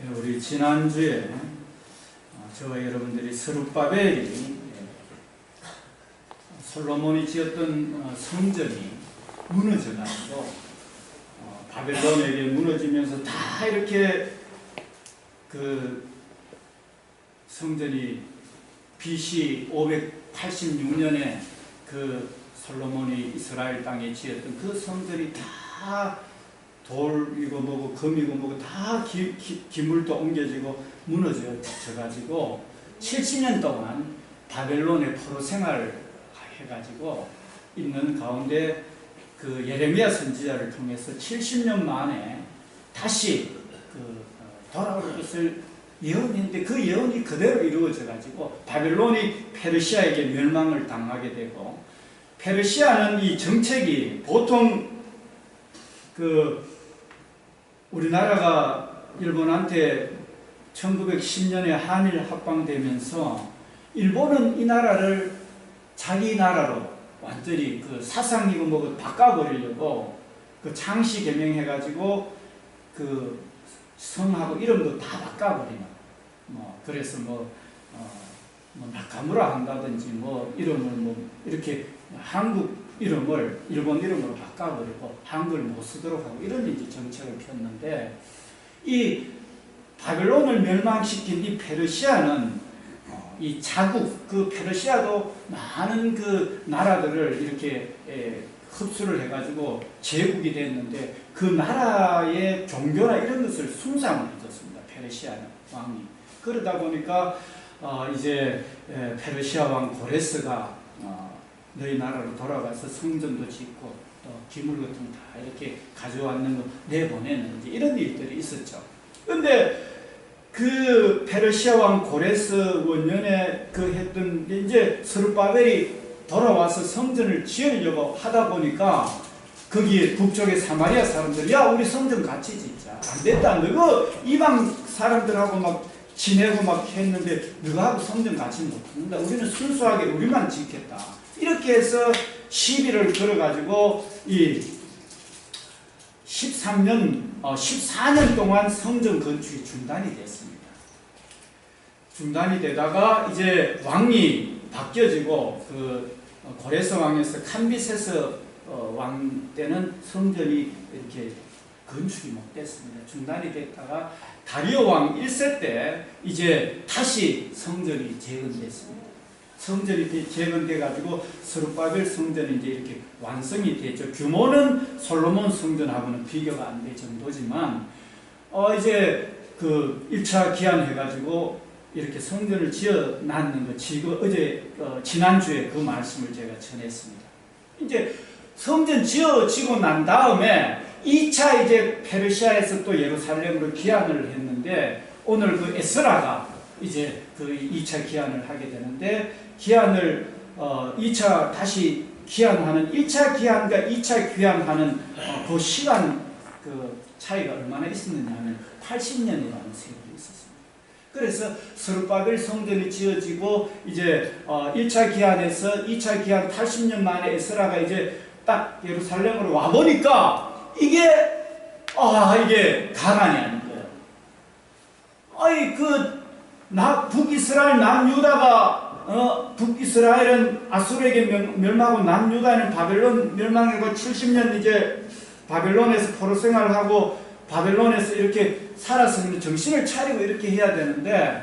우리 지난주에 저와 여러분들이 스룹바벨이 솔로몬이 지었던 성전이 무너져가지고 바벨론에게 무너지면서 다 이렇게 그 성전이 BC 586년에 그 솔로몬이 이스라엘 땅에 지었던 그 성전이 다 돌이고 뭐고 금이고 뭐고 다 기물도 옮겨지고 무너져가지고 70년 동안 바벨론의 포로 생활을 해가지고 있는 가운데 그 예레미야 선지자를 통해서 70년 만에 다시 그 돌아올 것을 예언했는데 그 예언이 그대로 이루어져가지고 바벨론이 페르시아에게 멸망을 당하게 되고, 페르시아는 이 정책이 보통 그 우리나라가 일본한테 1910년에 한일 합방되면서 일본은 이 나라를 자기 나라로 완전히 그 사상이고 뭐고 바꿔버리려고 그 창씨 개명해가지고 그 성하고 이름도 다 바꿔버리는, 그래서 나카무라 한다든지 이름을 이렇게 한국 이름을 일본 이름으로 바꿔버리고 한글 못 쓰도록 하고 이런 이제 정책을 폈는데, 이 바벨론을 멸망시킨 이 페르시아는 이 자국, 그 페르시아도 많은 그 나라들을 이렇게 흡수를 해가지고 제국이 됐는데 그 나라의 종교나 이런 것을 숭상을 해줬습니다. 페르시아는 왕이. 그러다 보니까 이제 페르시아 왕 고레스가 너희 나라로 돌아가서 성전도 짓고 또 기물 같은 거 다 이렇게 가져왔는 거 내보내는 이제 이런 일들이 있었죠. 근데 그 페르시아 왕 고레스 원년에 그 했던 이제 스룹바벨이 돌아와서 성전을 지으려고 하다 보니까 거기에 북쪽의 사마리아 사람들이 야 우리 성전 같이 짓자. 안 됐다. 너가 이방 사람들하고 막 지내고 막 했는데 너하고 성전 같이 못한다. 우리는 순수하게 우리만 짓겠다. 이렇게 해서 시비를 걸어가지고 이 14년 동안 성전 건축이 중단이 됐습니다. 중단이 되다가 이제 왕이 바뀌어지고 그 고레스 왕에서 캄비세스 왕 때는 성전이 이렇게 건축이 못 됐습니다. 중단이 됐다가 다리오 왕 1세 때 이제 다시 성전이 재건됐습니다. 성전이 재건돼가지고 스룹바벨 성전이 이제 이렇게 완성이 됐죠. 규모는 솔로몬 성전하고는 비교가 안 될 정도지만, 이제 그 1차 기한해가지고 이렇게 성전을 지어 놨는 거, 지난주에 그 말씀을 제가 전했습니다. 이제 성전 지어지고 난 다음에 2차 이제 페르시아에서 또 예루살렘으로 기한을 했는데, 오늘 그 에스라가 이제 그 2차 기한을 하게 되는데, 기한을 2차 다시 기한하는 1차 기한과 2차 기한하는 그 시간 그 차이가 얼마나 있었느냐 하면 80년이라는 세월이 있었습니다. 그래서 스룹바벨 성전이 지어지고 이제 1차 기한에서 2차 기한 80년 만에 에스라가 이제 딱 예루살렘으로 와 보니까 이게 가난이 아닌 거예요. 북이스라엘 남유다가 북이스라엘은 아수르에게 멸망하고 남유다는 바벨론 멸망하고 70년 이제 바벨론에서 포로 생활을 하고 바벨론에서 이렇게 살았으면 정신을 차리고 이렇게 해야 되는데,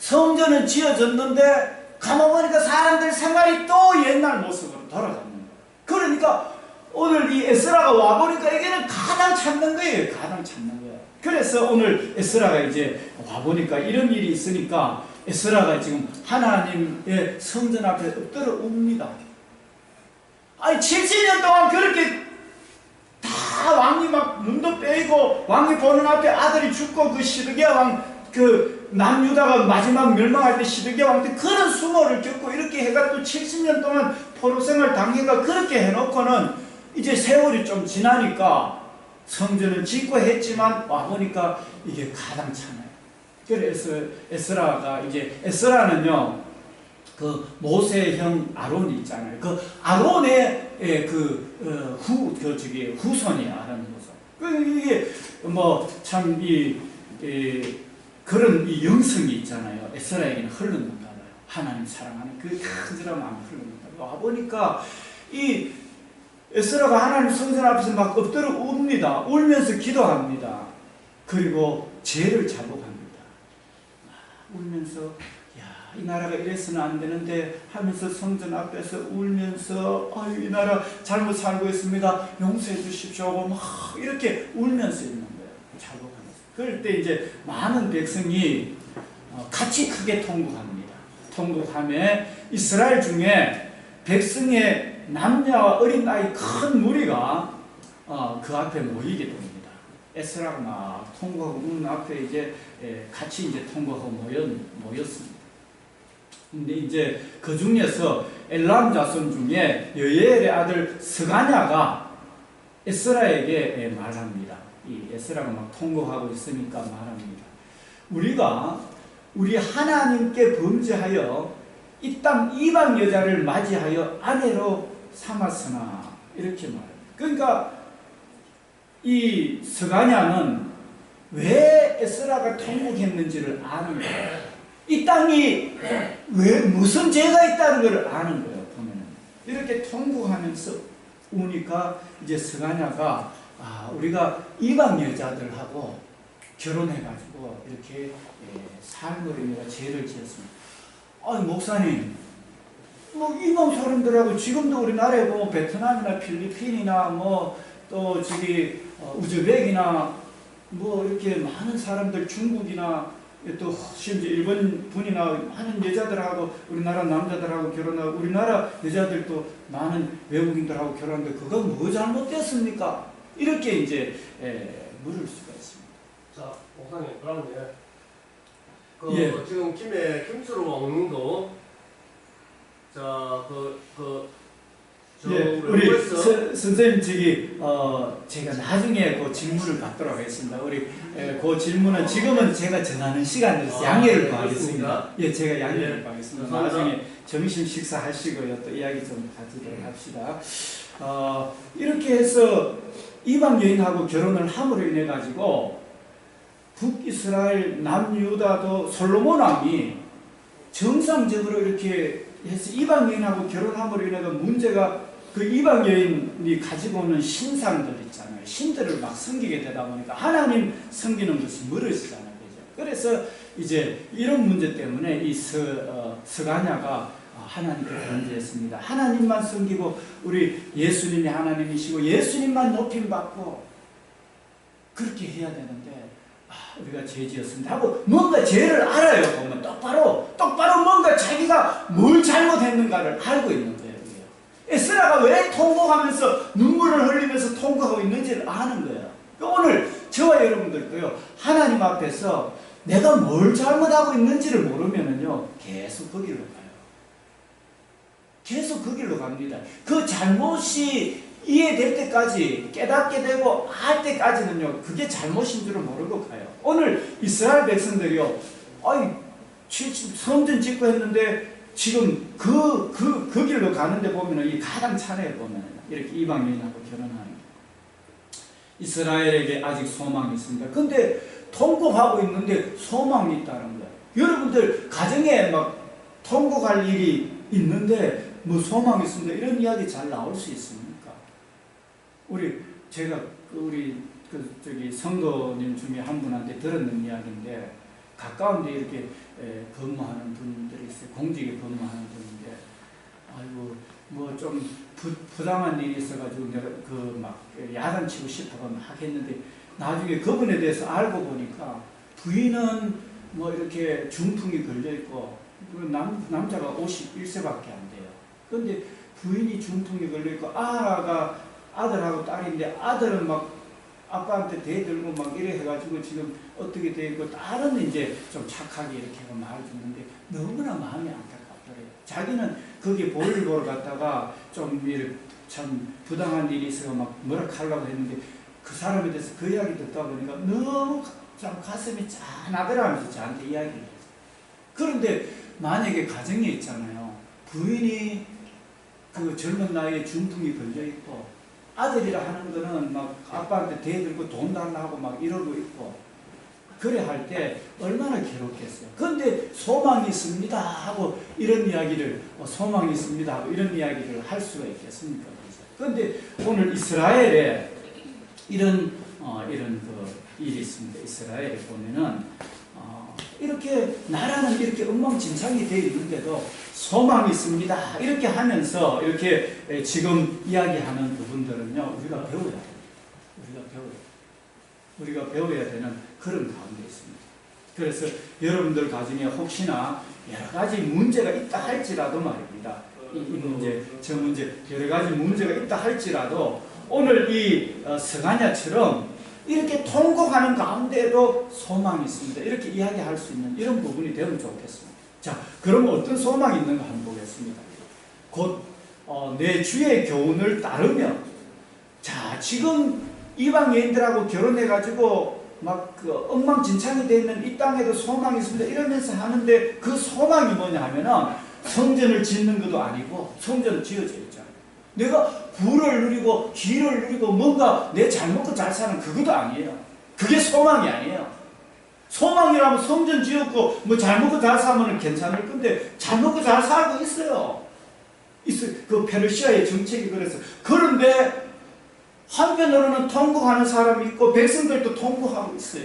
성전은 지어졌는데 가만 보니까 사람들 생활이 또 옛날 모습으로 돌아가는 거예요. 그러니까 오늘 이 에스라가 와보니까 이게는 가장 찾는 거예요. 가장 찾는 거예요. 그래서 오늘 에스라가 이제 와보니까 이런 일이 있으니까 에스라가 지금 하나님의 성전 앞에 엎드려 웁니다. 70년 동안 그렇게 다 왕이 막 눈도 빼이고 왕이 보는 앞에 아들이 죽고 그 시드기야 왕 그 남유다가 마지막 멸망할 때 시드기야 왕 때 그런 수모를 겪고 이렇게 해가 또 70년 동안 포로생활 당해가 그렇게 해놓고는 이제 세월이 좀 지나니까 성전을 짓고 했지만 와보니까 이게 가당찮아요. 그래서 에스라가 이제 에스라는요 그 모세의 형 아론이 있잖아요. 그 아론의 후손이야, 아론 후손. 이게 참 그런 이 영성이 있잖아요. 에스라에게는 흘렀는가 봐요. 하나님 사랑하는 그 간절한 마음이 흘렀는가 봐요. 와보니까 이 에스라가 하나님 성전 앞에서 막 엎드려 웁니다. 울면서 기도합니다. 그리고 죄를 자복합니다. 울면서 야, 이 나라가 이래서는 안 되는데 하면서 성전 앞에서 울면서 아유, 이 나라 잘못 살고 있습니다. 용서해 주십시오 하고 막 이렇게 울면서 있는 거예요. 자복하면서. 그럴 때 이제 많은 백성이 같이 크게 통곡합니다. 통곡함에 이스라엘 중에 백성의 남녀와 어린아이 큰 무리가 그 앞에 모이게 됩니다. 에스라가 막 통곡하고 우는 앞에 이제 같이 이제 통곡하고 모였습니다. 근데 이제 그 중에서 엘람 자손 중에 여예엘의 아들 스가냐가 에스라에게 말합니다. 이 에스라가 막 통곡하고 있으니까 말합니다. 우리 하나님께 범죄하여 이 땅 이방 여자를 맞이하여 아내로 삼았으나 이렇게 말합니다. 그러니까 이 스가냐는 왜 에스라가 통곡했는지를 아는 거예요. 이 땅이 왜 무슨 죄가 있다는 걸 아는 거예요. 보면은 이렇게 통곡하면서 우니까 이제 스가냐가 우리가 이방 여자들하고 결혼해가지고 이렇게 삶으로 인해 죄를 지었습니다. 아니 목사님, 뭐 이방 사람들하고 지금도 우리나라에 보면 베트남이나 필리핀이나 뭐 또 저기 우즈벡이나 뭐 이렇게 많은 사람들, 중국이나 또 심지어 일본 분이나 많은 여자들하고 우리나라 남자들하고 결혼하고 우리나라 여자들도 많은 외국인들하고 결혼하는데 그거 뭐 잘못됐습니까? 이렇게 이제 물을 수가 있습니다. 자, 목사님, 그러면 예. 지금 김수로 왕릉도 우리 선생님 제가 나중에 그 질문을 받도록 하겠습니다. 우리 그 질문은 지금은 제가 전하는 시간이라서 양해를 구하겠습니다. 예, 제가 양해를 구하겠습니다. 나중에 점심 식사하시고요. 또 이야기 좀 가지도록 합시다. 이렇게 해서 이방 여인하고 결혼을 함으로 인해 가지고 북이스라엘 남유다도 솔로몬 왕이 정상적으로 이렇게 해서 이방 여인하고 결혼함으로 인해 문제가 그 이방 여인이 가지고 오는 신상들 있잖아요. 신들을 막 섬기게 되다 보니까 하나님 섬기는 것이 멀어지잖아요. 그래서 이제 이런 문제 때문에 이 스가냐가 하나님께 범죄했습니다. 하나님만 섬기고 우리 예수님이 하나님이시고 예수님만 높임받고 그렇게 해야 되는데 우리가 죄 지었습니다 하고 뭔가 죄를 알아요. 보면 똑바로 뭔가 자기가 뭘 잘못했는가를 알고 있는 거예요. 에스라가 왜 통곡하면서 눈물을 흘리면서 통곡하고 있는지를 아는 거예요. 오늘 저와 여러분들도요, 하나님 앞에서 내가 뭘 잘못하고 있는지를 모르면은요 계속 그 길로 가요. 계속 그 길로 갑니다. 그 잘못이 이해될 때까지, 깨닫게 되고 알 때까지는요 그게 잘못인 줄을 모르고 가요. 오늘 이스라엘 백성들이요, 성전 짓고 했는데 지금 그 길로 가는데 보면은 이 가당 차례에 보면은 이렇게 이방 여인하고 결혼하는 거예요. 이스라엘에게 아직 소망이 있습니다. 근데 통곡하고 있는데 소망이 있다는 거예요. 여러분들 가정에 막 통곡할 일이 있는데 뭐 소망이 있습니다. 이런 이야기 잘 나올 수 있습니까? 제가 우리 성도님 중에 한 분한테 들었는 이야기인데 가까운데 이렇게 근무하는 분들이 있어요. 공직에 근무하는 분인데 아이고 뭐 좀 부당한 일이 있어가지고 내가 막 야단치고 싶어가 막 했는데 나중에 그분에 대해서 알고 보니까 부인은 뭐 이렇게 중풍이 걸려 있고 남자가 51세밖에 안 돼요. 그런데 부인이 중풍이 걸려 있고 아들하고 딸인데 아들은 막 아빠한테 대들고 막 이래 해가지고 지금 어떻게 돼 있고 딸은 이제 좀 착하게 이렇게 하고 말을 듣는데 너무나 마음이 안타깝더래요. 자기는 거기 볼일 보러 갔다가 좀 참 부당한 일이 있어서 막 뭐라 하려고 했는데 그 사람에 대해서 그 이야기 듣다 보니까 너무 참 가슴이 짠하더라 하면서 저한테 이야기를 했어요. 그런데 만약에 가정에 있잖아요. 부인이 그 젊은 나이에 중풍이 걸려 있고 아들이라 하는 거는 막 아빠한테 대들고 돈 달라고 막 이러고 있고 그래 할 때 얼마나 괴롭겠어요. 그런데 소망이 있습니다 하고 이런 이야기를 소망이 있습니다 하고 이런 이야기를 할 수가 있겠습니까? 그런데 오늘 이스라엘에 이런 일이 있습니다. 이스라엘에 보면은 이렇게 나라는 이렇게 엉망진창이 되어 있는데도 소망이 있습니다. 이렇게 하면서 이렇게 지금 이야기하는 부분들은요, 우리가 배워야 돼요. 우리가 배워야 되는 그런 가운데 있습니다. 그래서 여러분들 가정에 혹시나 여러 가지 문제가 있다 할지라도 말입니다. 이 문제, 저 문제, 여러 가지 문제가 있다 할지라도 오늘 이 스가랴처럼 이렇게 통곡하는 가운데에도 소망이 있습니다. 이렇게 이야기할 수 있는 이런 부분이 되면 좋겠습니다. 자, 그럼 어떤 소망이 있는가 한번 보겠습니다. 곧 내 주의 교훈을 따르며, 자, 지금 이방 여인들하고 결혼해가지고 막 그 엉망진창이 되어 있는 이 땅에도 소망이 있습니다. 이러면서 하는데 그 소망이 뭐냐 하면은 성전을 짓는 것도 아니고 성전은 지어져 있잖아요. 내가 부를 누리고 기를 누리고 뭔가 내 잘 먹고 잘 사는 그것도 아니에요. 그게 소망이 아니에요. 소망이라면 성전 지었고 뭐 잘 먹고 잘 살면 괜찮을 건데 잘 먹고 잘 살고 있어요. 그 페르시아의 정책이 그래서. 그런데 한편으로는 통곡하는 사람이 있고 백성들도 통곡하고 있어요.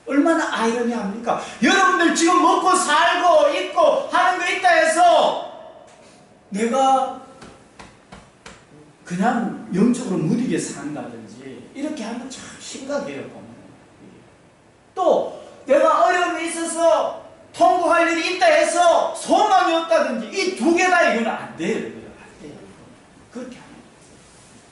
얼마나 아이러니합니까? 여러분들 지금 먹고 살고 있고 하는 거 있다 해서 내가 그냥 영적으로 무디게 산다든지 이렇게 하면 참 심각해요. 보면. 또 내가 어려움이 있어서 통곡할 일이 있다 해서 소망이 없다든지 이 두 개 다 이거는 안 돼요. 안 돼요. 그렇게 하면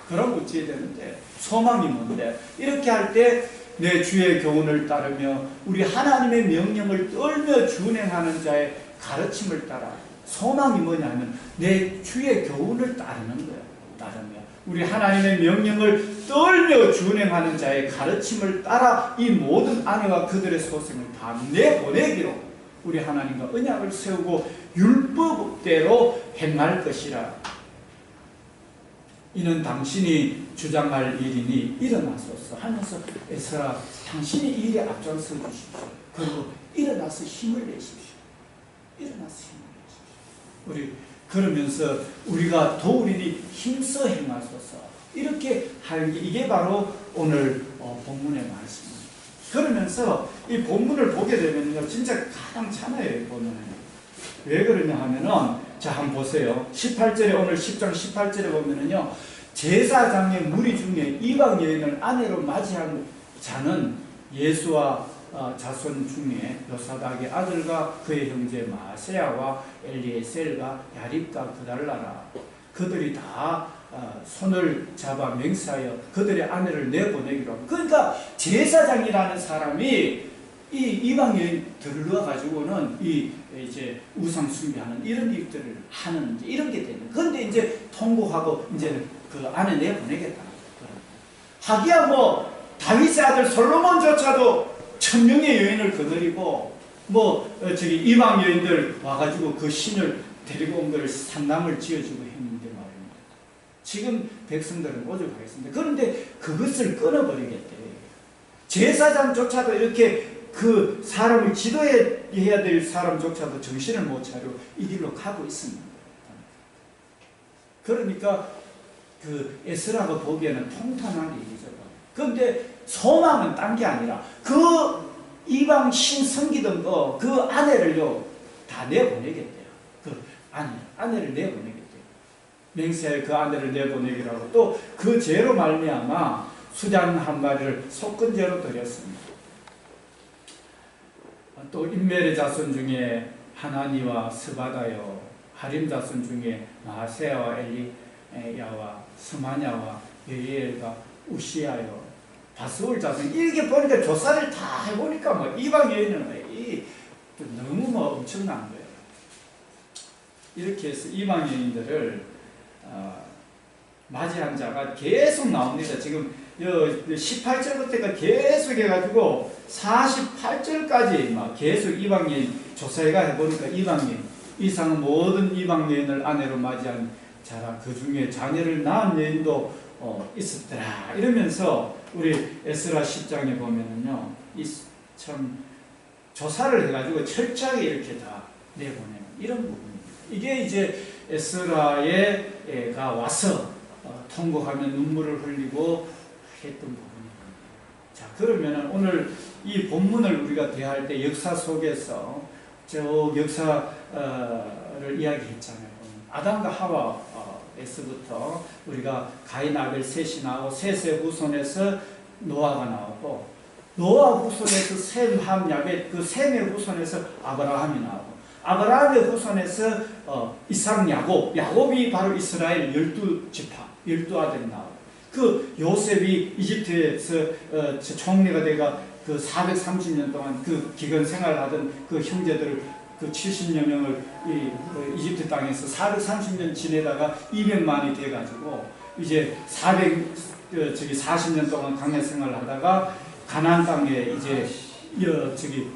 그럼 어찌해야 되는데 소망이 뭔데 이렇게 할 때 내 주의 교훈을 따르며 우리 하나님의 명령을 떨며 준행하는 자의 가르침을 따라. 소망이 뭐냐 하면 내 주의 교훈을 따르는 거예요. 따르며 우리 하나님의 명령을 떨며 준행하는 자의 가르침을 따라 이 모든 아내와 그들의 소생을 다 내보내기로 우리 하나님과 언약을 세우고 율법대로 행할 것이라. 이는 당신이 주장할 일이니 일어나소서 하면서 에스라 당신이 일에 앞장서 주십시오. 그리고 일어나서 힘을 내십시오. 일어나서 힘을 내십시오. 우리 그러면서 우리가 도우리니 힘써 행하소서 이렇게 하는 게 이게 바로 오늘 본문의 말씀입니다. 그러면서 이 본문을 보게 되면요 진짜 가장 참아요. 보면은 왜 그러냐 하면은 자 한번 보세요. 18절에 오늘 10장 18절에 보면은요 제사장의 무리 중에 이방 여인을 아내로 맞이한 자는 예수와 자손 중에 요사닥의 아들과 그의 형제 마세야와 엘리에셀과 야립과 그달라라. 그들이 다 손을 잡아 맹세하여 그들의 아내를 내보내기로 하고. 그러니까 제사장이라는 사람이 이 이방 여인 들러가지고는 이제 우상 숭배하는 이런 일들을 하는 이런 게 되는. 그런데 이제 통곡하고 이제 그 아내 내보내겠다. 하기야 뭐 다윗의 아들 솔로몬조차도 1000명의 여인을 거느리고 저기 이방 여인들 와가지고 그 신을 데리고 온 걸 산당을 지어주고 했는데 말입니다. 지금 백성들은 오죽하겠습니다. 그런데 그것을 끊어버리겠대. 제사장조차도 이렇게 그 사람을 지도해야 될 사람조차도 정신을 못 차려 이 길로 가고 있습니다. 그러니까 그 에스라가 보기에는 통탄한 일이죠. 그런데 소망은 딴 게 아니라 그 이방 신 섬기던 그 아내를요 다 내보내겠대요. 그 아내를 내보내겠대요. 맹세하여 그 아내를 내보내기로 하고 또 그 죄로 말미암아 수장 한 마리를 속건제로 드렸습니다. 또 인멜의 자손 중에 하나니와 스바다요 하림 자손 중에 마세야와 엘리야와 스마냐와 여이엘과 우시야요 바스올 자손. 이렇게 보니까 조사를 다 해보니까 뭐 이방 여인은 너무 엄청난 거예요. 이렇게 해서 이방 여인들을 맞이한 자가 계속 나옵니다. 지금 18절부터가 계속 해가지고 48절까지 막 계속 이방 여인 조사해가 해보니까 이방 여인 이상 모든 이방 여인을 아내로 맞이한 자라 그 중에 자녀를 낳은 여인도 있었더라. 이러면서 우리 에스라 10장에 보면은요 참 조사를 해가지고 철저하게 이렇게 다 내보내는 이런 부분입니다. 이게 이제 에스라가 와서 통곡하며 눈물을 흘리고 했던 부분입니다. 자, 그러면 오늘 이 본문을 우리가 대할 때 역사 속에서 저 역사를 이야기했잖아요. 아담과 하와에서부터 우리가 가인, 아벨, 셋이 나오고 셋의 후손에서 노아가 나오고 노아 후손에서 셈, 함, 야벳, 그 셈의 후손에서 아브라함이 나오고 아브라함의 후손에서 이삭, 야곱, 야곱이 바로 이스라엘 12지파, 12아들이 나오고 그 요셉이 이집트에서 총리가 되가 그 430년 동안 그 기근 생활을 하던 그 형제들을 그 70여 명을 이집트 땅에서 430년 지내다가 200만이 돼가지고 이제 40년 동안 광야 생활을 하다가 가나안 땅에 이제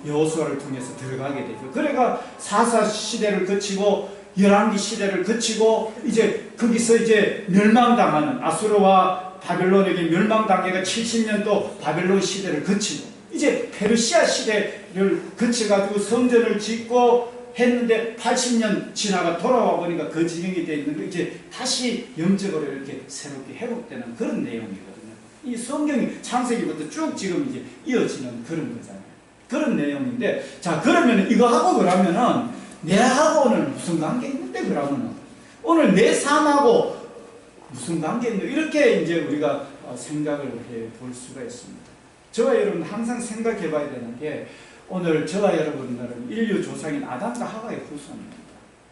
여호수아를 통해서 들어가게 되죠. 그러니까 사사 시대를 거치고 열왕기 시대를 거치고 이제 거기서 이제 멸망당하는 아수르와 바벨론에게 멸망당해가 70년 또 바벨론 시대를 거치고 이제 페르시아 시대를 거쳐가지고 성전을 짓고 했는데 80년 지나가 돌아와 보니까 그 지경이 되어 있는 거 이제 다시 영적으로 이렇게 새롭게 회복되는 그런 내용이거든요. 이 성경이 창세기부터 쭉 지금 이제 이어지는 그런 거잖아요. 그런 내용인데, 자, 그러면 이거 하고 그러면은 내하고 오늘 무슨 관계 있는데 그러면은 오늘 내 삶하고 무슨 관계 있는데 이렇게 이제 우리가 생각을 해 볼 수가 있습니다. 저와 여러분 항상 생각해 봐야 되는 게 오늘 저와 여러분들은 인류 조상인 아담과 하와의 후손입니다.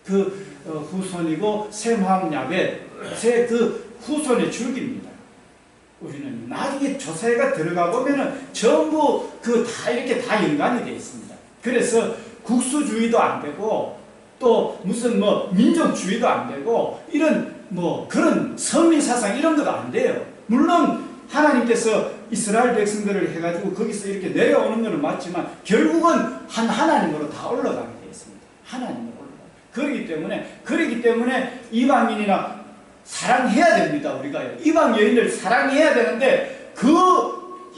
그 후손이고 셈, 함, 야벳의 그 후손의 줄기입니다. 우리는 나중에 조사회가 들어가 보면은 전부 그 다 이렇게 다 연관이 되어 있습니다. 그래서 국수주의도 안 되고 또 무슨 뭐 민족주의도 안 되고 이런 뭐 그런 선민사상 이런 것도 안 돼요. 물론 하나님께서 이스라엘 백성들을 해가지고 거기서 이렇게 내려오는 것은 맞지만 결국은 한 하나님으로 다 올라가게 되어 있습니다. 하나님으로 올라가. 그렇기 때문에 이방인이나 사랑해야 됩니다. 우리가 이방 여인을 사랑해야 되는데 그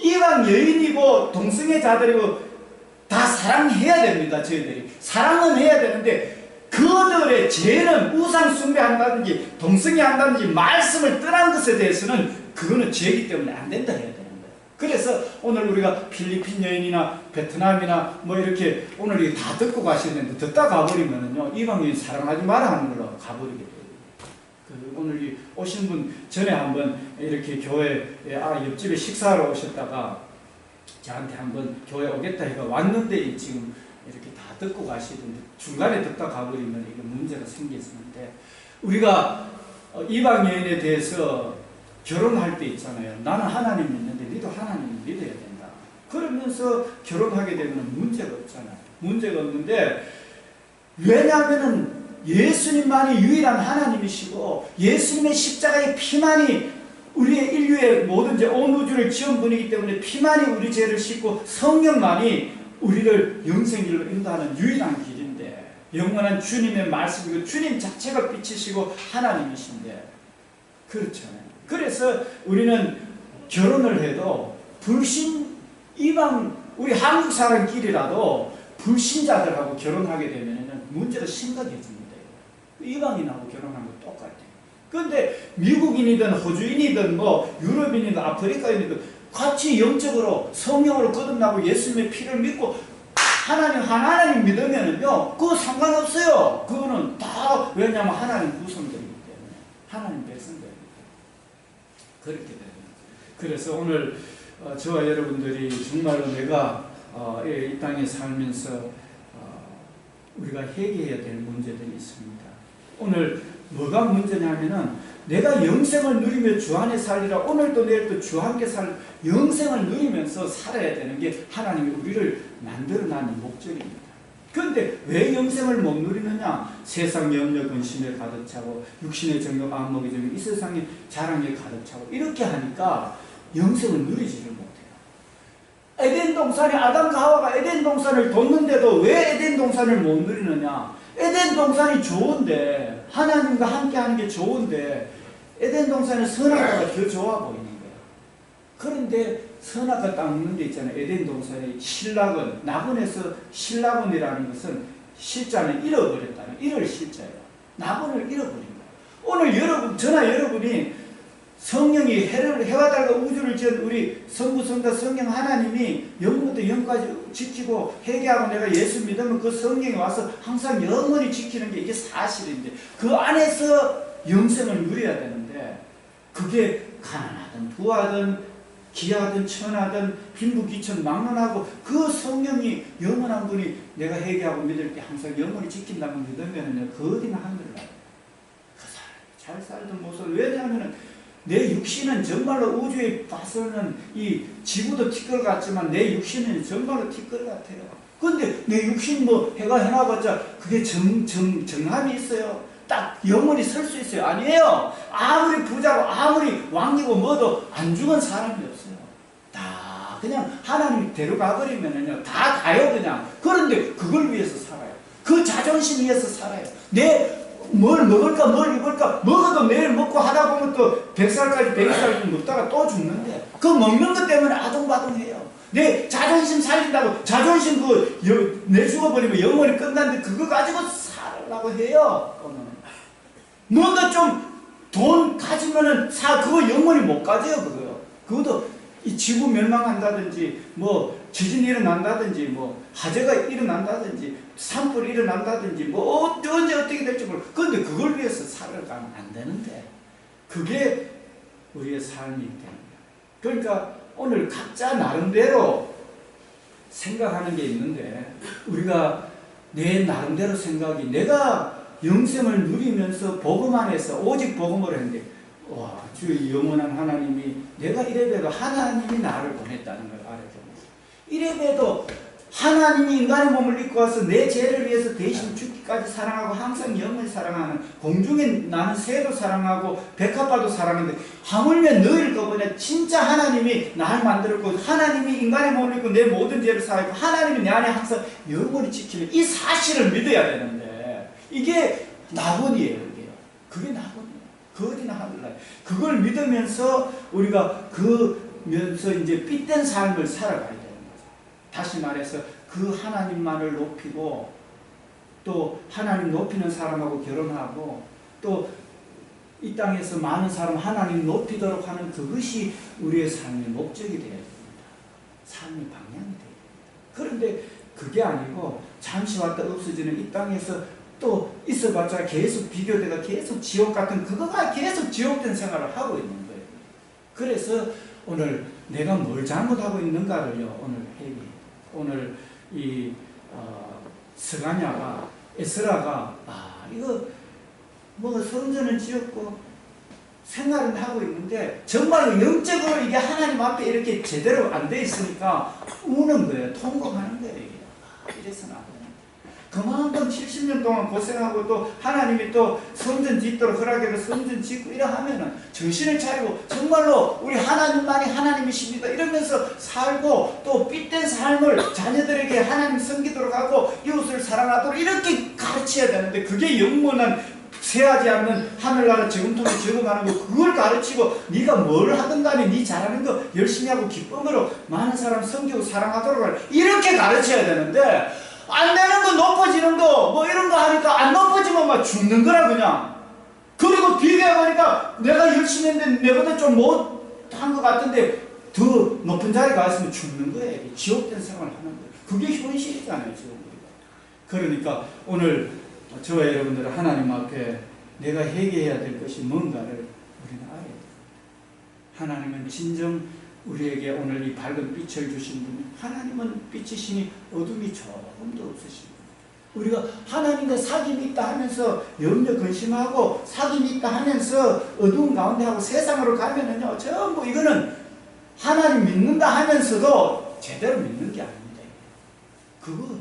이방 여인이고 동성애자들이고 다 사랑해야 됩니다. 저희들이 사랑은 해야 되는데 그들의 죄는 우상 숭배한다든지 동성애한다든지 말씀을 떠난 것에 대해서는 그거는 죄이기 때문에 안 된다 해야 되는 거예요. 그래서 오늘 우리가 필리핀 여인이나 베트남이나 뭐 이렇게 오늘 이게 다 듣고 가시는데 듣다 가버리면은요 이방 여인 사랑하지 마라 하는 걸로 가버리게 돼요. 오늘 이 오신 분 전에 한번 이렇게 교회 옆집에 식사하러 오셨다가 저한테 한번 교회 오겠다 해가 왔는데 지금 이렇게 다 듣고 가시던데 중간에 듣다 가버리면 이게 문제가 생겼는데 우리가 이방 여인에 대해서 결혼할 때 있잖아요. 나는 하나님 믿는데 너도 하나님 믿어야 된다. 그러면서 결혼하게 되면 문제가 없잖아요. 문제가 없는데 왜냐하면은 예수님만이 유일한 하나님이시고 예수님의 십자가의 피만이 우리의 인류의 모든 온 우주를 지은 분이기 때문에 피만이 우리 죄를 씻고 성령만이 우리를 영생길로 인도하는 유일한 길인데 영원한 주님의 말씀이고 주님 자체가 빛이시고 하나님이신데 그렇잖아요. 그래서 우리는 결혼을 해도 이방 우리 한국 사람끼리라도 불신자들하고 결혼하게 되면 문제가 심각해집니다. 이방인하고 결혼한 거 똑같아요. 그런데 미국인이든 호주인이든 뭐 유럽인이든 아프리카인이든 같이 영적으로 성령으로 거듭나고 예수님의 피를 믿고 하나님 믿으면은요 그거 상관없어요. 그거는 다 왜냐하면 하나님 후손들이기 때문에 하나님 백성들이기 때문에 그렇게 됩니다. 그래서 오늘 저와 여러분들이 정말로 내가 이 땅에 살면서 우리가 해결해야 될 문제들이 있습니다. 오늘 뭐가 문제냐면은 내가 영생을 누리며 주 안에 살리라. 오늘도 내일도 주와 함께 영생을 누리면서 살아야 되는 게 하나님이 우리를 만들어낸 목적입니다. 그런데 왜 영생을 못 누리느냐? 세상 염려 근심에 가득 차고 육신의 정욕 안목이 정욕 이 세상의 자랑에 가득 차고 이렇게 하니까 영생을 누리지를 못해요. 에덴 동산에 아담과 하와가 에덴 동산을 뒀는데도 왜 에덴 동산을 못 누리느냐? 에덴 동산이 좋은데 하나님과 함께 하는 게 좋은데 에덴 동산의 선악과가 더 좋아 보이는 거예요. 그런데 선악과 땅 없는 데 있잖아요. 에덴 동산의 실락은, 낙원에서 실락원이라는 것은 실자는 잃어버렸다는, 잃을 실자예요. 낙원을 잃어버린 거예요. 오늘 여러분, 저나 여러분이 성령이 해와 달과 우주를 지은 우리 성부, 성자, 성령 하나님이 영부터 영까지 지키고 회개하고 내가 예수 믿으면 그 성령이 와서 항상 영원히 지키는 게 이게 사실인데, 그 안에서 영생을 누려야 되는데, 그게 가난하든 부하든 기하든 천하든 빈부귀천 막론하고 그 성령이 영원한 분이 내가 회개하고 믿을 때 항상 영원히 지킨다고 믿으면 그 어디나 하늘을 나요. 그 사람이 잘 살던 모습. 왜냐하면 내 육신은 정말로 우주에 봐서는 이 지구도 티끌 같지만 내 육신은 정말로 티끌 같아요. 근데 내 육신 뭐 해가 해놔봤자 그게 정함이 있어요. 딱 영원히 설 수 있어요? 아니에요. 아무리 부자고 아무리 왕이고 뭐도 안 죽은 사람이 없어요. 다 그냥 하나님이 데려가버리면은요, 다 가요 그냥. 그런데 그걸 위해서 살아요. 그 자존심 위해서 살아요. 뭘 먹을까 뭘 입을까 먹어도 내일 먹고 하다 보면 또 100살까지 100살까지 먹다가 또 죽는데, 그 먹는 것 때문에 아둥바둥해요. 내 자존심 살린다고 자존심 내 죽어버리면 영원히 끝났는데 그거 가지고 살라고 해요. 뭔가 좀 돈 가지면은 그거 영원히 못 가져요. 그거요. 그것도 이 지구 멸망한다든지 뭐 지진이 일어난다든지 뭐 화재가 일어난다든지 산불이 일어난다든지 뭐 언제 어떻게 될지 모르고, 그런데 그걸 위해서 살아가면 안 되는데 그게 우리의 삶이 되는 거예요. 그러니까 오늘 각자 나름대로 생각하는 게 있는데, 우리가 내 나름대로 생각이, 내가 영생을 누리면서 복음 안에서 오직 복음을 했는데, 와, 주의 영원한 하나님이, 내가 이래봬도 하나님이 나를 보냈다는 걸 알아야 됩니다. 이래봬도 하나님이 인간의 몸을 입고 와서 내 죄를 위해서 대신 죽기까지 사랑하고 항상 영원히 사랑하는, 공중에 나는 새도 사랑하고 백합화도 사랑하는데 하물며 너희를 거부하냐. 진짜 하나님이 나를 만들었고 하나님이 인간의 몸을 입고 내 모든 죄를 사하고 하나님이 내 안에 항상 영원히 지키는 이 사실을 믿어야 되는데, 이게 낙원이에요. 그게 낙원이에요. 그 어디나 하늘나라. 그걸 믿으면서 우리가 그면서 이제 삐된 삶을 살아가야 되는 거죠. 다시 말해서 그 하나님만을 높이고, 또 하나님 높이는 사람하고 결혼하고, 또 이 땅에서 많은 사람 하나님 높이도록 하는 그것이 우리의 삶의 목적이 되어야 됩니다. 삶의 방향이 되어야 됩니다. 그런데 그게 아니고 잠시 왔다 없어지는 이 땅에서 또 있어봤자 계속 비교되가 계속 지옥 같은, 그거가 계속 지옥된 생활을 하고 있는 거예요. 그래서 오늘 내가 뭘 잘못하고 있는가를요, 오늘 회개. 오늘 이 스가냐가, 에스라가 이거 뭐 성전은 지었고 생활은 하고 있는데 정말로 영적으로 이게 하나님 앞에 이렇게 제대로 안 돼 있으니까 우는 거예요. 통곡하는 거예요. 이래서는 안 돼요. 그만큼 70년 동안 고생하고 또 하나님이 또 성전 짓도록 허락해서 성전 짓고 이래 하면은 정신을 차리고 정말로 우리 하나님만이 하나님이십니다 이러면서 살고, 또 삐된 삶을 자녀들에게 하나님 섬기도록 하고 이웃을 사랑하도록 이렇게 가르쳐야 되는데, 그게 영원한 세하지 않는 하늘나라 저금통에 적어가는 거, 그걸 가르치고 네가 뭘 하든 간에 네 잘하는 거 열심히 하고 기쁨으로 많은 사람 섬기고 사랑하도록 이렇게 가르쳐야 되는데, 안 되는 거 높아지는 거 뭐 이런 거 하니까 안 높아지면 막 죽는 거라 그냥. 그리고 비교해보니까 내가 열심히 했는데 내보다 좀 못한 것 같은데 더 높은 자리에 갔으면 죽는 거예요. 지옥된 생활을 하는 거예요. 그게 현실이잖아요 지금 우리가. 그러니까 오늘 저와 여러분들은 하나님 앞에 내가 회개해야 될 것이 뭔가를 우리는 알아야 돼요. 하나님은 진정 우리에게 오늘 이 밝은 빛을 주신 분이, 하나님은 빛이시니 어둠이 조금도 없으십니다. 우리가 하나님과 사귐이 있다 하면서 염려 근심하고 사귐이 있다 하면서 어두운 가운데 하고 세상으로 가면은요, 전부 이거는 하나님 믿는다 하면서도 제대로 믿는 게 아닙니다.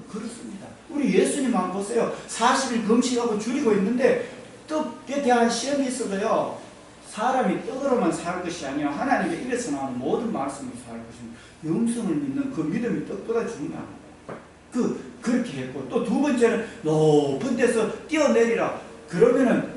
그렇습니다. 우리 예수님 한번 보세요. 40일 금식하고 줄이고 있는데 떡에 대한 시험이 있어도요, 사람이 떡으로만 살 것이 아니라 하나님의 입에서 나오는 모든 말씀을 살 것입니다. 영성을 믿는 그 믿음이 떡보다 중요합니다. 그렇게 했고, 또 두 번째는 높은 데서 뛰어내리라. 그러면은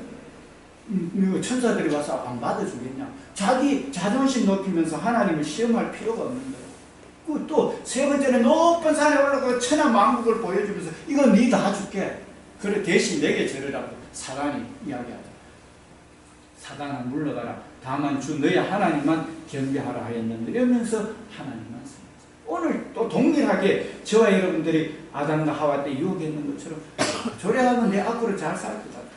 천사들이 와서 안 받아주겠냐? 자기 자존심 높이면서 하나님을 시험할 필요가 없는 거예요. 또 세 번째는 높은 산에 올라가서 천하 만국을 보여주면서 이거 네 다 줄게. 그래 대신 내게 절으라고 사단이 이야기하죠. 사단아 물러가라. 다만 주 너희 하나님만 경배하라 하였는데 이러면서 하나님만 씁니다. 오늘 또 동일하게 저와 여러분들이 아담과 하와 때 유혹했는 것처럼 조례하면 내 앞으로 잘 살 것 같아.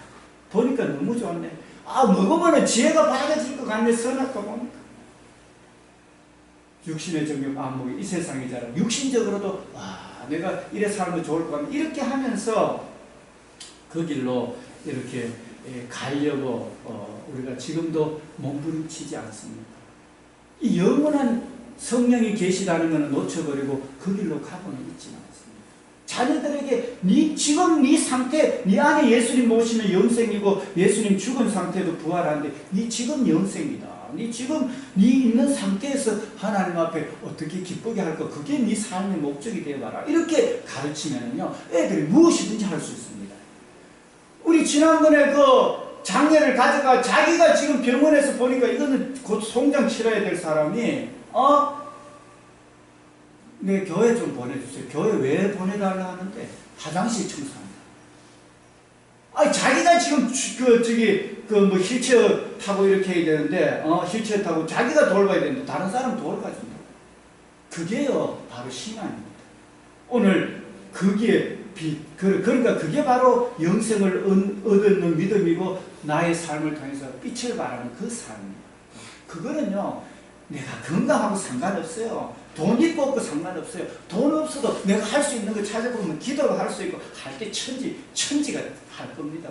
보니까 너무 좋네. 먹으면 지혜가 밝아질 것 같네. 선악과 보니까. 육신의 정욕 안목이 이 세상이 자라. 육신적으로도 내가 이래 살면 좋을 것 같네. 이렇게 하면서 그 길로 이렇게 가려고 우리가 지금도 몸부림치지 않습니다. 이 영원한 성령이 계시다는 것은 놓쳐버리고 그 길로 가고는 있지는 않습니다. 자녀들에게 지금 네 상태, 네 안에 예수님 모시면 영생이고 예수님 죽은 상태도 부활하는데 네 지금 영생이다. 네 지금 네 있는 상태에서 하나님 앞에 어떻게 기쁘게 할까? 그게 네 삶의 목적이 되어봐라. 이렇게 가르치면요 애들이 무엇이든지 할 수 있습니다. 우리 지난번에 그 장례를 가져가 자기가 지금 병원에서 보니까 이거는 곧 송장 치러야 될 사람이 내 교회 좀 보내주세요. 교회 왜 보내달라 하는데 화장실 청소한다. 자기가 지금 뭐 휠체어 타고 이렇게 해야 되는데 휠체어 타고 자기가 돌봐야 되는데 다른 사람 돌봐준다. 그게요 바로 신앙입니다. 오늘 거기에 그러니까 그게 바로 영생을 얻는 믿음이고 나의 삶을 통해서 빛을 발하는 그 삶입니다. 그거는요 내가 건강하고 상관없어요. 돈 있고 없고 상관없어요. 돈 없어도 내가 할 수 있는 거 찾아보면 기도를 할 수 있고 할 때 천지가 할 겁니다.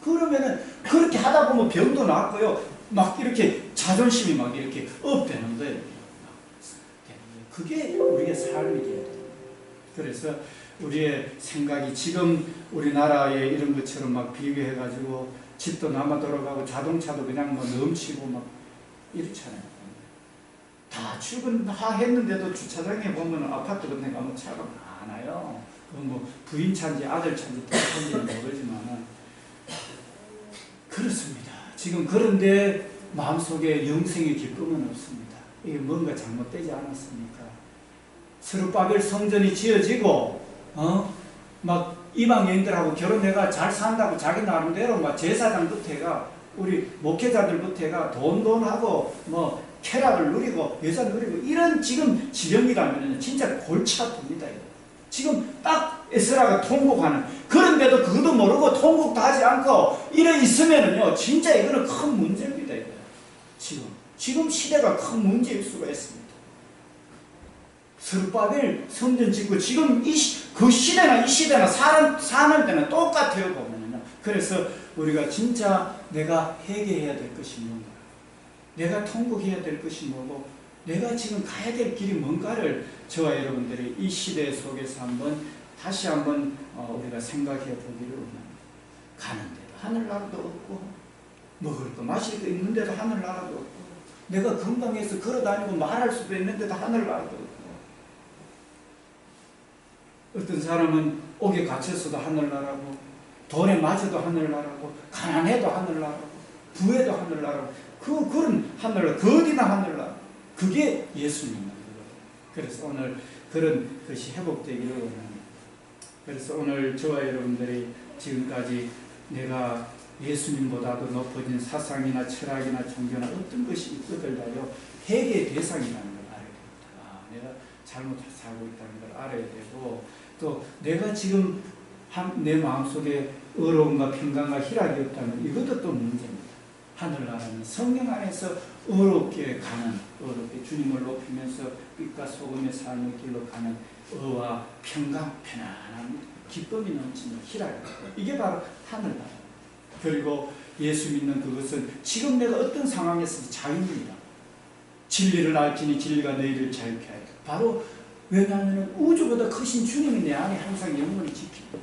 그러면은 그렇게 하다 보면 병도 낫고요. 막 이렇게 자존심이 막 이렇게 업되는 거예요. 그게 우리의 삶이 돼야 돼요. 그래서 우리의 생각이 지금 우리나라에 이런 것처럼 막 비교해가지고 집도 남아 돌아가고 자동차도 그냥 뭐 넘치고 막 이렇잖아요. 다 출근했는데도 주차장에 보면 아파트 같은 데 가면 차가 많아요. 뭐 부인 차인지 아들 차인지 딸 차인지는 모르지만 그렇습니다. 지금 그런데 마음속에 영생의 기쁨은 없습니다. 이게 뭔가 잘못되지 않았습니까? 스룹바벨 성전이 지어지고 막 이방인들하고 결혼해가 잘 산다고 자기 나름대로 막 제사장부터가 우리 목회자들부터가 돈하고 뭐 쾌락을 누리고 여자 누리고 이런 지금 지령이라면 진짜 골치 아픕니다. 지금 딱 에스라가 통곡하는 그런데도 그것도 모르고 통곡도 하지 않고 이래 있으면은요 진짜 이거는 큰 문제입니다. 이거. 지금 시대가 큰 문제일 수가 있습니다. 스룹바벨 성전 짓고 지금 그 시대나 이 시대나 사는 때는 똑같아요 보면은요. 그래서 우리가 진짜 내가 회개해야 될 것이 뭔가, 내가 통곡해야 될 것이 뭐고, 내가 지금 가야 될 길이 뭔가를 저와 여러분들이 이 시대 속에서 다시 한번 우리가 생각해 보기를 원합니다. 가는데도 하늘나라도 없고, 먹을 거 마실 거 있는데도 하늘나라도 없고, 내가 건강해서 걸어다니고 말할 수도 있는데도 하늘나라도 없고, 어떤 사람은 옥에 갇혀서도 하늘나라고, 돈에 맞아도 하늘나라고, 가난해도 하늘나라고, 부해도 하늘나라고, 그런 하늘나라, 그 어디나 하늘나라. 그게 예수님입니다. 그래서 오늘 그런 것이 회복되기를 원합니다. 그래서 오늘 저와 여러분들이 지금까지 내가 예수님보다도 높아진 사상이나 철학이나 종교나 어떤 것이 있거든요. 회개의 대상이라는 걸 알아야 됩니다. 내가 잘못 살고 있다는 걸 알아야 되고, 또 내가 지금 내 마음속에 어려움과 평강과 희락이 없다면 이것도 또 문제입니다. 하늘나라는 성령 안에서 어렵게 주님을 높이면서 빛과 소금의 삶의 길로 가는 의와 평강, 편안함, 기쁨이 넘치는 희락, 이게 바로 하늘나라. 그리고 예수 믿는 그것은 지금 내가 어떤 상황에서 자유입니다. 진리를 알지니 진리가 너희를 자유케 하리라. 바로 왜냐하면 우주보다 크신 주님이 내 안에 항상 영원히 지킵니다.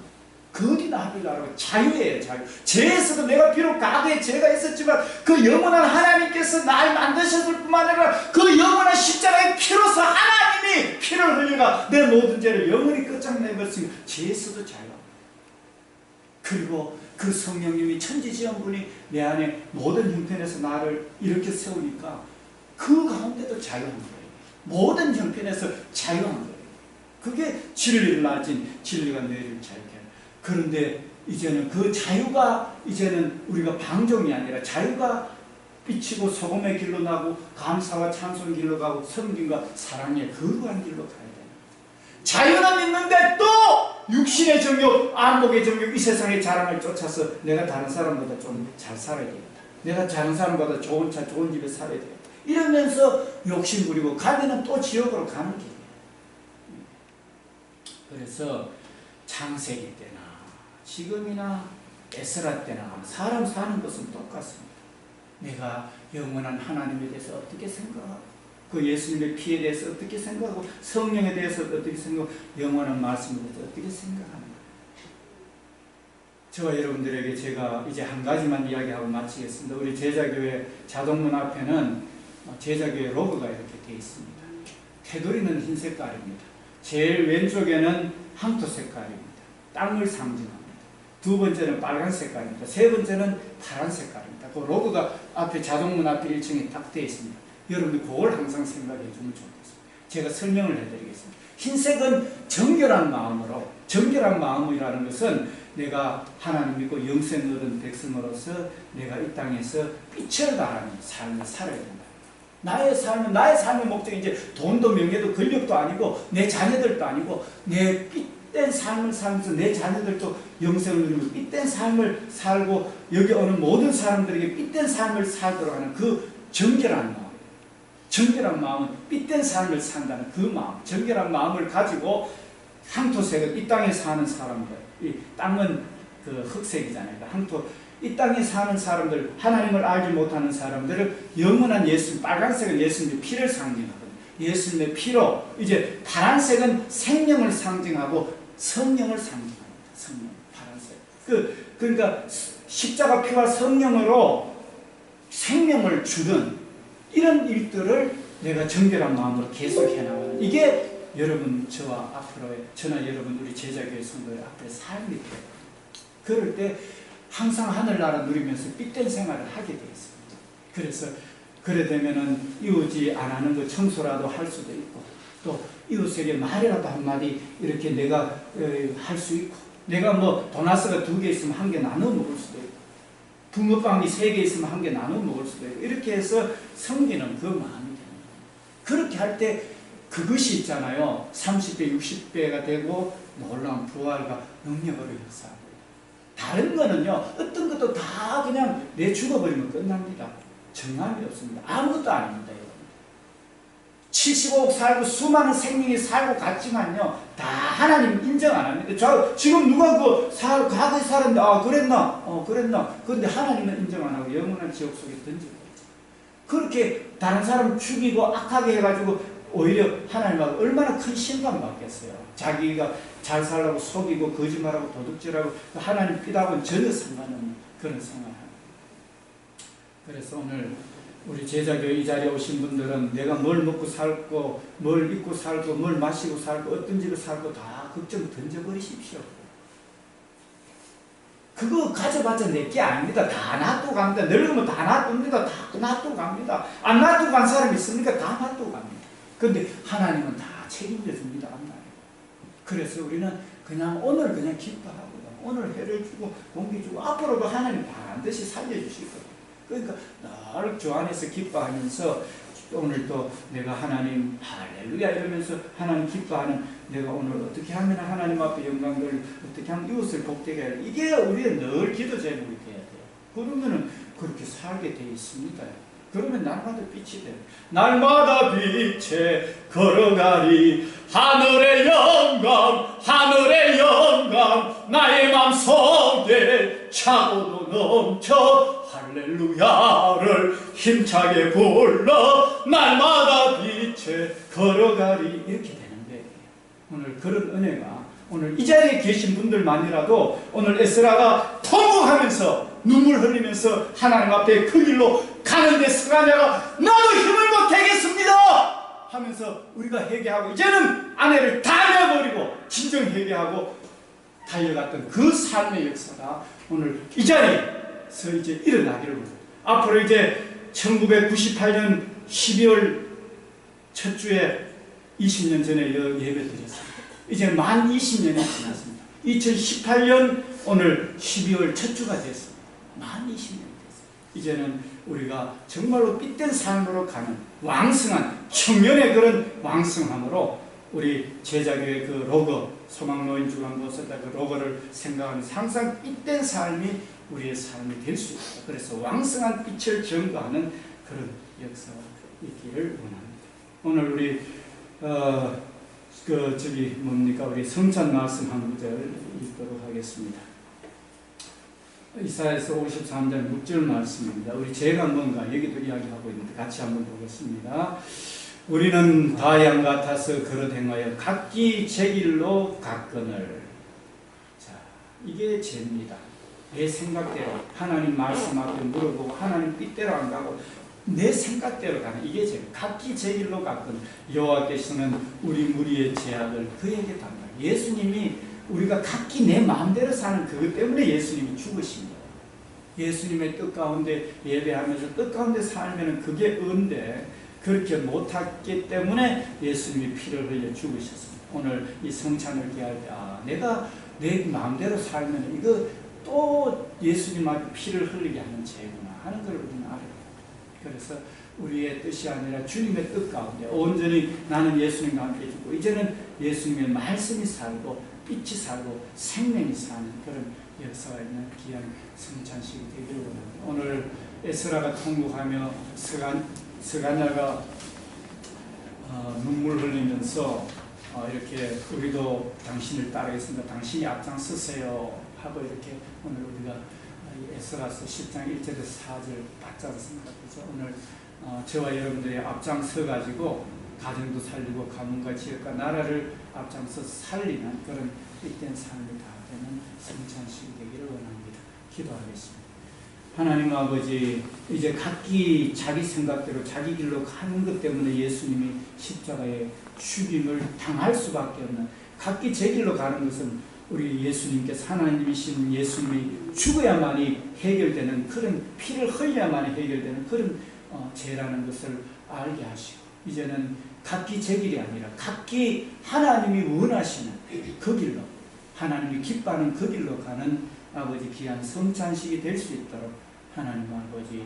그 어디나 하늘나라고 자유예요. 자유. 죄에서도 내가 비록 과거에 죄가 있었지만 그 영원한 하나님께서 날 만드셨을 뿐만 아니라 그 영원한 십자가의 피로서 하나님이 피를 흘려가 내 모든 죄를 영원히 끝장내버렸으니 죄에서도 자유. 그리고 그 성령님이 천지지원분이 내 안에 모든 형편에서 나를 이렇게 세우니까 그 가운데도 자유한 거예요. 모든 형편에서 자유한 거예요. 그게 진리를 가진 진리가 너희를 자유케 하라. 그런데 이제는 그 자유가 이제는 우리가 방종이 아니라 자유가 비치고 소금의 길로 나고 감사와 찬송 길로 가고 섬김과 사랑의 거룩한 길로 가야 돼요. 자유는 있는데 또 육신의 정욕, 안목의 정욕, 이 세상의 자랑을 쫓아서 내가 다른 사람보다 좀 잘 살아야 되겠다. 내가 다른 사람보다 좋은 차, 좋은 집에 살아야 되겠다. 이러면서 욕심 부리고 가면은 또 지옥으로 가는 길이에요. 그래서 창세기 때나 지금이나 에스라 때나 사람 사는 것은 똑같습니다. 내가 영원한 하나님에 대해서 어떻게 생각하고 그 예수님의 피에 대해서 어떻게 생각하고 성령에 대해서 어떻게 생각하고 영원한 말씀에 대해서 어떻게 생각하는가. 저와 여러분들에게 제가 이제 한 가지만 이야기하고 마치겠습니다. 우리 제자교회 자동문 앞에는 제자교회 로고가 이렇게 되어 있습니다. 테두리는 흰 색깔입니다. 제일 왼쪽에는 항토 색깔입니다. 땅을 상징합니다. 두 번째는 빨간 색깔입니다. 세 번째는 파란 색깔입니다. 그 로고가 앞에 자동문 앞에 1층에 딱 되어 있습니다. 여러분들 그걸 항상 생각해 주면 좋겠습니다. 제가 설명을 해드리겠습니다. 흰색은 정결한 마음으로, 정결한 마음이라는 것은 내가 하나님 믿고 영생 얻은 백성으로서 내가 이 땅에서 빛을 발하는 삶을 살아야 된다. 나의 삶의 목적이 이제 돈도 명예도 권력도 아니고 내 자녀들도 아니고 내 빛된 삶을 살면서 내 자녀들도 영생을 누리고 빛된 삶을 살고 여기 오는 모든 사람들에게 빛된 삶을 살도록 하는 그 정결한 마음. 정결한 마음은 빛된 삶을 산다는 그 마음, 정결한 마음을 가지고 항토색은 이 땅에 사는 사람들, 이 땅은 그 흑색이잖아요. 항토, 이 땅에 사는 사람들, 하나님을 알지 못하는 사람들을 영원한 예수님, 빨간색은 예수님의 피를 상징하거든요. 예수님의 피로, 이제 파란색은 생명을 상징하고 성령을 상징합니다. 성령, 파란색. 그러니까 십자가 피와 성령으로 생명을 주는 이런 일들을 내가 정결한 마음으로 계속 해나가는 이게 여러분 저와 앞으로의 저나 여러분 우리 제자교회 성도의 앞으로의 삶이 돼요. 그럴 때 항상 하늘나라 누리면서 빛된 생활을 하게 되어 있습니다. 그래서 그래 되면은 이웃이 안 하는 거 청소라도 할 수도 있고 또 이웃에게 말이라도 한마디 이렇게 내가 할 수 있고 내가 뭐 도나스가 2개 있으면 1개 나눠 먹을 수도 있고 붕어빵이 3개 있으면 1개 나눠 먹을 수도 있고 이렇게 해서 섬기는 그 마음이 되는 거예요. 그렇게 할 때 그것이 있잖아요. 30배, 60배가 되고 놀라운 부활과 능력으로 역사하고 다른 거는요. 어떤 것도 다 그냥 내 죽어버리면 끝납니다. 정함이 없습니다. 아무것도 아닙니다. 75억 살고 수많은 생명이 살고 갔지만요. 다 하나님 인정 안 합니다. 지금 누가 과거에 살았는데 그랬나 그런데 하나님은 인정 안 하고 영원한 지옥 속에 던지고 그렇게 다른 사람 죽이고 악하게 해가지고 오히려 하나님하고 얼마나 큰 심판 받겠어요. 자기가 잘 살라고 속이고 거짓말하고 도둑질하고 하나님 피다고는 전혀 상관없는 그런 생활을 합니다. 그래서 오늘 우리 제자교회 이 자리에 오신 분들은 내가 뭘 먹고 살고 뭘 입고 살고 뭘 마시고 살고 어떤 집에 살고 다 걱정 던져버리십시오. 그거 가져봤자 내게 아닙니다. 다 놔두고 갑니다. 늙으면 다 놔둡니다. 다 놔두고 갑니다. 안 놔두고 간 사람이 있습니까? 다 놔두고 갑니다. 그런데 하나님은 다 책임져 줍니다. 그래서 우리는 그냥 오늘 그냥 기뻐하고 오늘 해를 주고 공기 주고 앞으로도 하나님 반드시 살려주실 거예요. 그러니까 늘 주 안에서 기뻐하면서 오늘 또 내가 하나님 할렐루야 이러면서 하나님 기뻐하는 내가 오늘 어떻게 하면 하나님 앞에 영광을 어떻게 하면 이웃을 복되게 해야 이게 우리의 늘 기도 제목이 돼야 돼요. 그러면은 그렇게 살게 돼 있습니다. 그러면 날마다 빛이 돼요. 날마다 빛에 걸어가리 하늘의 영광 하늘의 영광 나의 맘속에 차고도 넘쳐 할렐루야를 힘차게 불러 날마다 빛에 걸어가리 이렇게 되는 거예요. 오늘 그런 은혜가 오늘 이 자리에 계신 분들만이라도 오늘 에스라가 통곡하면서 눈물 흘리면서 하나님 앞에 그 길로 가는데 스가랴가 나도 힘을 못 하겠습니다 하면서 우리가 회개하고 이제는 아내를 다 내버리고 진정 회개하고 살려갔던 그 삶의 역사가 오늘 이 자리에서 이제 일어나기를 원합니다. 앞으로 이제 1998년 12월 첫 주에 20년 전에 예배 드렸습니다. 이제 만 20년이 지났습니다. 2018년 오늘 12월 첫 주가 됐습니다. 만 20년이 됐습니다. 이제는 우리가 정말로 삐된 삶으로 가는 왕성한 청년의 그런 왕성함으로 우리 제자교회 그 로고 소망노인 주간보살다 그 로고를 생각하면서 항상 삐된 삶이 우리의 삶이 될 수 있다. 그래서 왕성한 빛을 전가하는 그런 역사가 있기를 원합니다. 오늘 우리 우리 성찬 말씀 한 구절 읽도록 하겠습니다. 이사야서 53장 6절 말씀입니다. 우리 제가 뭔가 여기도 이야기하고 있는데 같이 한번 보겠습니다. 우리는 다 양 같아서 그릇 행하여 각기 제 길로 갔거늘. 자, 이게 죄입니다. 내 생각대로 하나님 말씀 앞에 물어보고 하나님 뜻대로 안 가고 내 생각대로 가는 이게 죄. 각기 제 길로 갔거늘. 여호와께서는 우리 무리의 죄악을 그에게 담당. 예수님이 우리가 각기 내 마음대로 사는 그것 때문에 예수님이 죽으십니다. 예수님의 뜻 가운데 예배하면서 뜻 가운데 살면 그게 은데 그렇게 못했기 때문에 예수님이 피를 흘려 죽으셨습니다. 오늘 이 성찬을 기할 때 내가 내 마음대로 살면 이거 또 예수님 앞에 피를 흘리게 하는 죄구나 하는 걸 우리는 알아요. 그래서 우리의 뜻이 아니라 주님의 뜻 가운데 온전히 나는 예수님과 함께 죽고 이제는 예수님의 말씀이 살고 빛이 살고 생명이 사는 그런 역사가 있는 귀한 성찬식이 되기를 원합니다. 오늘 에스라가 통곡하며 스가냐가 눈물 흘리면서 이렇게 우리도 당신을 따르겠습니다. 당신이 앞장서세요 하고 이렇게 오늘 우리가 에스라서 10장 1절에서 4절 받지 않습니까? 그래서 오늘 저와 여러분들이 앞장서 가지고 가정도 살리고 가문과 지역과 나라를 앞장서 살리는 그런 삐된 삶이 다 되는 성찬식이 되기를 원합니다. 기도하겠습니다. 하나님 아버지, 이제 각기 자기 생각대로 자기 길로 가는 것 때문에 예수님이 십자가에 죽임을 당할 수밖에 없는 각기 제 길로 가는 것은 우리 예수님께서 하나님이신 예수님이 죽어야만이 해결되는 그런 피를 흘려야만이 해결되는 그런 죄라는 것을 알게 하시고 이제는 각기 제 길이 아니라 각기 하나님이 원하시는 그 길로 하나님이 기뻐하는 그 길로 가는 아버지 귀한 성찬식이 될 수 있도록 하나님 아버지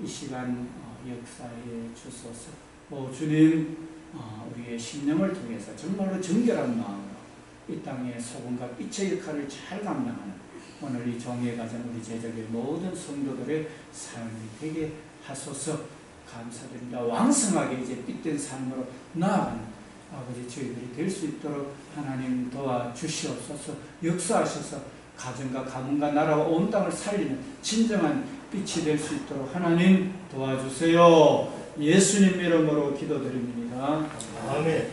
이 시간 역사에 주소서. 주님 우리의 신령을 통해서 정말로 정결한 마음으로 이 땅의 소금과 빛의 역할을 잘 감당하는 오늘 이 종의 가정 우리 제자의 모든 성도들의 삶이 되게 하소서. 감사드립니다. 왕성하게 이제 삐된 삶으로 나아가는 아버지 저희들이 될 수 있도록 하나님 도와주시옵소서. 역사하셔서 가정과 가문과 나라와 온 땅을 살리는 진정한 빛이 될 수 있도록 하나님 도와주세요. 예수님 이름으로 기도드립니다. 아멘.